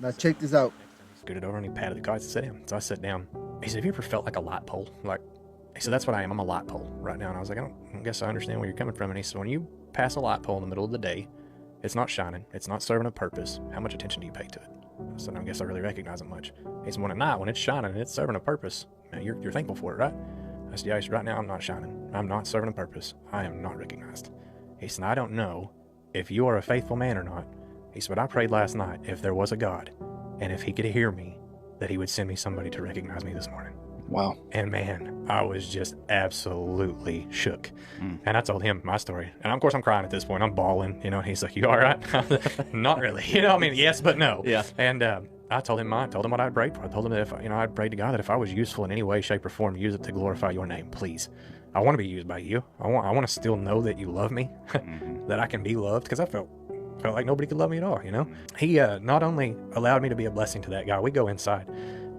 Now check this out. Scooted over and he patted the car and sat down. So I sat down. He said, have you ever felt like a light pole? Like, he said, that's what I am. I'm a light pole right now. And I was like, I guess I understand where you're coming from. And he said, when you pass a light pole in the middle of the day, it's not shining. It's not serving a purpose. How much attention do you pay to it? I said, I guess I really recognize it much. He said, when at night, when it's shining and it's serving a purpose, man, you're thankful for it, right? I said, yeah. He said, right now I'm not shining. I'm not serving a purpose. I am not recognized. He said, I don't know if you are a faithful man or not. He said, but I prayed last night if there was a God and if he could hear me, that he would send me somebody to recognize me this morning. Wow. And man, I was just absolutely shook. And I told him my story. And of course I'm crying at this point. I'm bawling, and he's like, you all right? Not really. I mean, yes, but no. Yeah. And I told him what I'd prayed for. I told him that if, I'd prayed to God that if I was useful in any way, shape, or form, use it to glorify your name, please. I want to be used by you. I want to still know that you love me, that I can be loved, because I felt like nobody could love me at all, He not only allowed me to be a blessing to that guy. We go inside,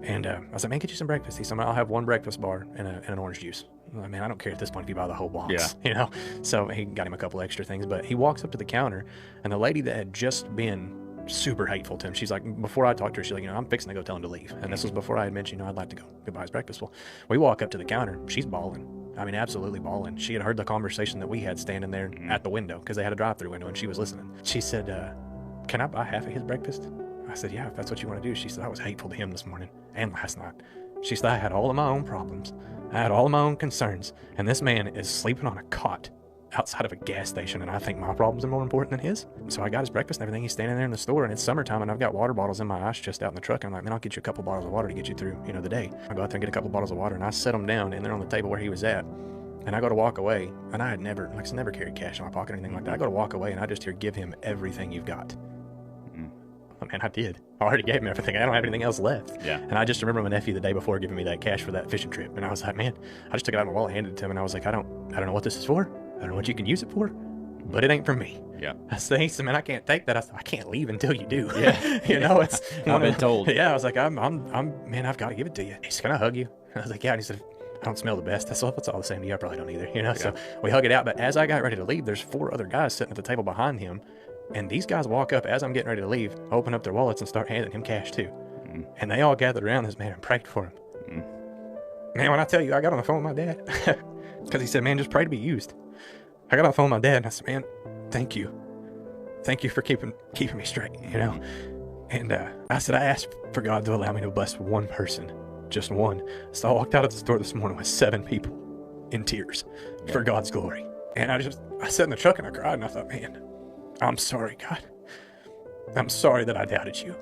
and I said, man, get you some breakfast. He said, I'll have one breakfast bar and an orange juice. I'm like, man, I don't care at this point if you buy the whole box, So he got him a couple extra things, but he walks up to the counter, and the lady that had just been super hateful to him, she's like, before I talked to her, she's like, I'm fixing to go tell him to leave. And this was before I had mentioned, I'd like to go buy his breakfast. Well, we walk up to the counter, she's bawling. I mean, absolutely bawling. She had heard the conversation that we had standing there at the window, because they had a drive-through window, and she was listening. She said, can I buy half of his breakfast? I said, yeah, if that's what you want to do. She said, I was hateful to him this morning and last night. She said, I had all of my own problems. I had all of my own concerns. And this man is sleeping on a cot outside of a gas station, and I think my problems are more important than his. So I got his breakfast and everything. He's standing there in the store, and it's summertime, and I've got water bottles in my ice chest out in the truck. And I'm like, man, I'll get you a couple bottles of water to get you through, the day. I go out there and get a couple bottles of water, and I set them down, and they're on the table where he was at. And I go to walk away, and I had never carried cash in my pocket or anything like that. I go to walk away, and I just hear, give him everything you've got. Oh, man, I did. I already gave him everything. I don't have anything else left. Yeah. And I just remember my nephew the day before giving me that cash for that fishing trip. And I was like, man, I just took it out of my wallet, handed it to him, and I was like, I don't know what this is for. I don't know what you can use it for, but it ain't for me. Yeah. I said, he said, man, I can't take that. I said, I can't leave until you do. Yeah. It's I've been told. Yeah. I was like, man, I've got to give it to you. He said, can I hug you? I was like, yeah. And he said, I don't smell the best. I said, if it's all the same to you, I probably don't either, So we hug it out. But as I got ready to leave, there's 4 other guys sitting at the table behind him. And these guys walk up as I'm getting ready to leave, open up their wallets, and start handing him cash too. And they all gathered around this man and prayed for him. Man, when I tell you, I got on the phone with my dad, because he said, man, just pray to be used. I got on the phone with my dad, and I said, man, thank you. Thank you for keeping me straight, And I said, I asked for God to allow me to bless one person, just one. So I walked out of the store this morning with 7 people in tears for God's glory. And I sat in the truck and I cried, and I thought, man, I'm sorry, God. I'm sorry that I doubted you.